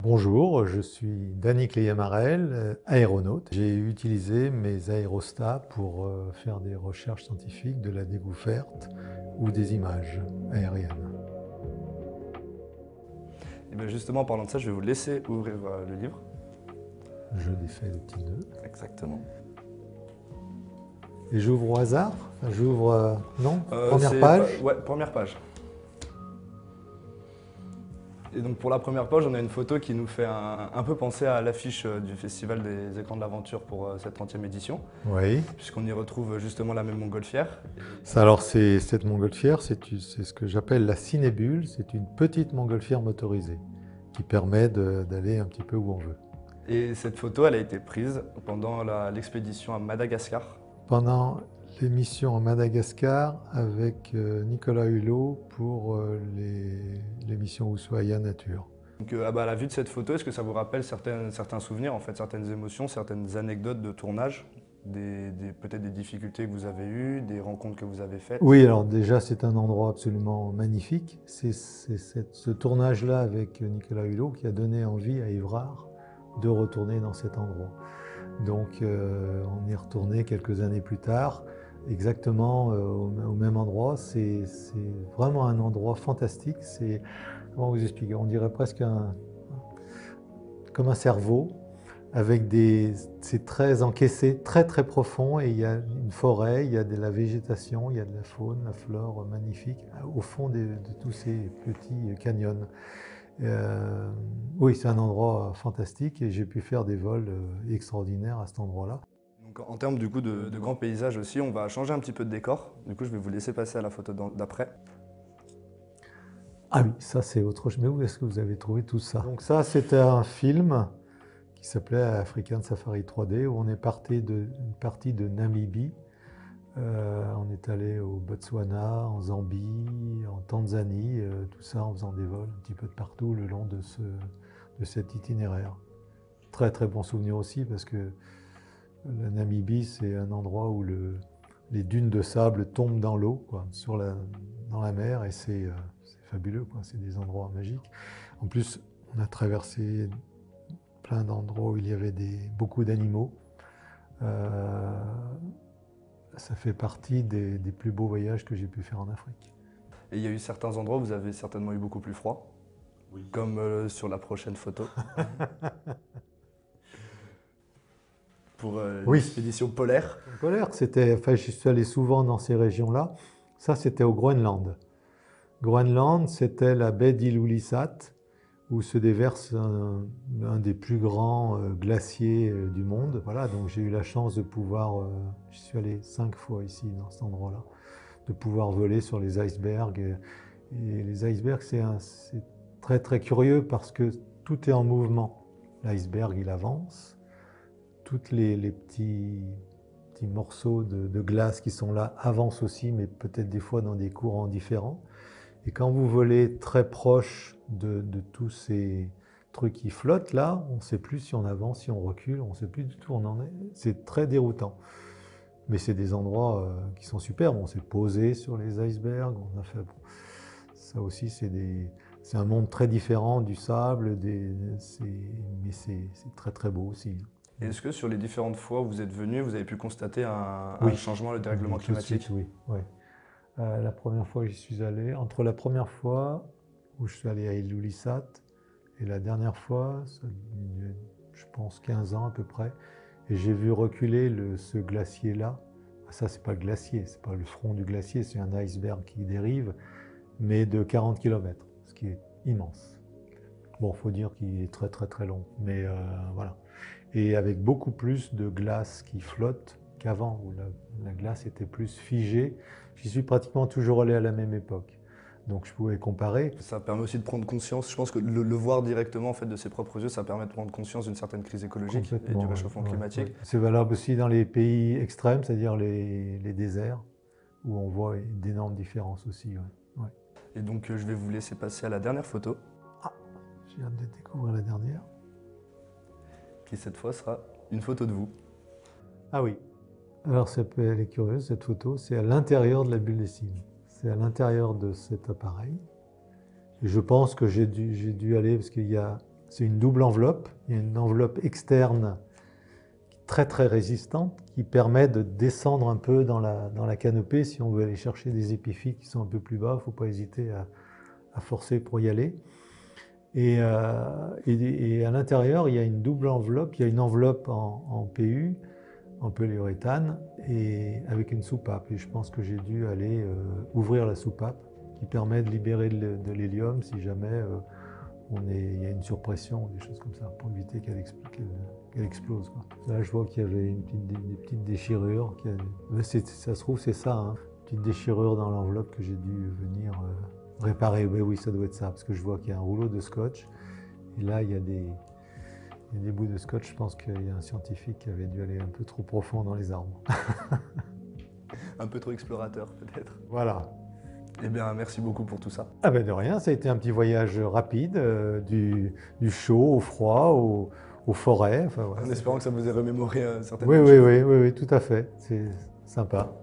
Bonjour, je suis Dany Cléamarel, aéronaute. J'ai utilisé mes aérostats pour faire des recherches scientifiques, de la découverte ou des images aériennes. Et bien justement, en parlant de ça, je vais vous laisser ouvrir le livre. Je défais le petit nœud. Exactement. Et j'ouvre au hasard. Enfin, j'ouvre, non, première C'est page. Ouais, première page. Et donc pour la première page, on a une photo qui nous fait un peu penser à l'affiche du Festival des écrans de l'aventure pour cette 30e édition, Oui. puisqu'on y retrouve justement la même montgolfière. Ça, alors, cette montgolfière, c'est ce que j'appelle la cinébule. C'est une petite montgolfière motorisée qui permet d'aller un petit peu où on veut. Et cette photo, elle a été prise pendant l'expédition à Madagascar. Pendant l'émission en Madagascar avec Nicolas Hulot pour l'émission Ushuaïa Nature. Donc à la vue de cette photo, est-ce que ça vous rappelle certains souvenirs, en fait, certaines émotions, certaines anecdotes de tournage, peut-être des difficultés que vous avez eues, des rencontres que vous avez faites? Oui, alors déjà c'est un endroit absolument magnifique. C'est ce tournage-là avec Nicolas Hulot qui a donné envie à Évrard de retourner dans cet endroit. Donc on y est retourné quelques années plus tard, exactement au même endroit. C'est vraiment un endroit fantastique. C'est, comment vous expliquer, on dirait presque comme un cerveau, avec c'est très encaissé, très très profond, et il y a une forêt, il y a de la végétation, il y a de la faune, la flore magnifique, au fond de tous ces petits canyons. Oui, c'est un endroit fantastique et j'ai pu faire des vols extraordinaires à cet endroit-là. Donc en termes du coup de grands paysages aussi, on va changer un petit peu de décor. Du coup, je vais vous laisser passer à la photo d'après. Ah oui, ça c'est autre chose. Mais où est-ce que vous avez trouvé tout ça? Donc ça, c'était un film qui s'appelait African Safari 3D, où on est parti une partie de Namibie. On est allé au Botswana, en Zambie, en Tanzanie, tout ça en faisant des vols un petit peu de partout le long de cet itinéraire. Très très bon souvenir aussi parce que la Namibie, c'est un endroit où les dunes de sable tombent dans l'eau, dans la mer, et c'est fabuleux, quoi. C'est des endroits magiques. En plus, on a traversé plein d'endroits où il y avait beaucoup d'animaux. Ça fait partie des plus beaux voyages que j'ai pu faire en Afrique. Et il y a eu certains endroits où vous avez certainement eu beaucoup plus froid, oui, comme sur la prochaine photo. Pour oui, l'expédition polaire. Polaire, enfin, je suis allé souvent dans ces régions-là. Ça, c'était au Groenland. Groenland, c'était la baie d'Ilulissat, où se déverse un des plus grands glaciers du monde. Voilà, donc j'ai eu la chance de pouvoir, je suis allé 5 fois ici, dans cet endroit-là, de pouvoir voler sur les icebergs. Et les icebergs, c'est très très curieux parce que tout est en mouvement. L'iceberg, il avance. Tous les petits morceaux de glace qui sont là avancent aussi, mais peut-être des fois dans des courants différents. Et quand vous volez très proche de tous ces trucs qui flottent là, on ne sait plus si on avance, si on recule, on ne sait plus du tout où on en est. C'est très déroutant. Mais c'est des endroits qui sont superbes. On s'est posé sur les icebergs. On a fait, bon, ça aussi, c'est un monde très différent du sable, mais c'est très très beau aussi. Est-ce que sur les différentes fois où vous êtes venu, vous avez pu constater un changement, le dérèglement climatique? Tout de suite, oui. La première fois que j'y suis allé, entre la première fois où je suis allé à Ilulissat et la dernière fois, ça, je pense 15 ans à peu près, et j'ai vu reculer ce glacier-là. Ça, c'est pas le glacier, c'est pas le front du glacier, c'est un iceberg qui dérive, mais de 40 km, ce qui est immense. Bon, il faut dire qu'il est très très très long, mais voilà. Et avec beaucoup plus de glace qui flotte qu'avant, où la glace était plus figée. J'y suis pratiquement toujours allé à la même époque. Donc je pouvais comparer. Ça permet aussi de prendre conscience, je pense que le voir directement en fait, de ses propres yeux, ça permet de prendre conscience d'une certaine crise écologique et du réchauffement climatique. Ouais. C'est valable aussi dans les pays extrêmes, c'est-à-dire les déserts, où on voit d'énormes différences aussi. Ouais. Ouais. Et donc je vais vous laisser passer à la dernière photo. Ah, j'ai hâte de découvrir la dernière. Qui cette fois sera une photo de vous. Ah oui. Alors elle est curieuse cette photo, c'est à l'intérieur de la bulle des cygnes. C'est à l'intérieur de cet appareil. Et je pense que j'ai dû aller, parce qu'il y a C'est une double enveloppe. Il y a une enveloppe externe très très résistante qui permet de descendre un peu dans la canopée. Si on veut aller chercher des épiphytes qui sont un peu plus bas, il ne faut pas hésiter à forcer pour y aller. Et à l'intérieur, il y a une double enveloppe. Il y a une enveloppe en PU, en polyuréthane, et avec une soupape. Et je pense que j'ai dû aller ouvrir la soupape qui permet de libérer de l'hélium si jamais il y a une surpression ou des choses comme ça, pour éviter qu'elle explose, quoi. Là, je vois qu'il y avait des petites déchirures. Ça se trouve, c'est ça, hein. Une petite déchirure dans l'enveloppe que j'ai dû venir réparer. Oui, ça doit être ça, parce que je vois qu'il y a un rouleau de scotch. Et là, il y a des bouts de scotch. Je pense qu'il y a un scientifique qui avait dû aller un peu trop profond dans les arbres. Un peu trop explorateur, peut-être. Voilà. Eh bien, merci beaucoup pour tout ça. Ah ben de rien, ça a été un petit voyage rapide, du chaud au froid, aux forêts. Enfin, voilà. En espérant que ça vous ait remémoré certaines Oui, choses. oui, oui, oui, oui, tout à fait. C'est sympa.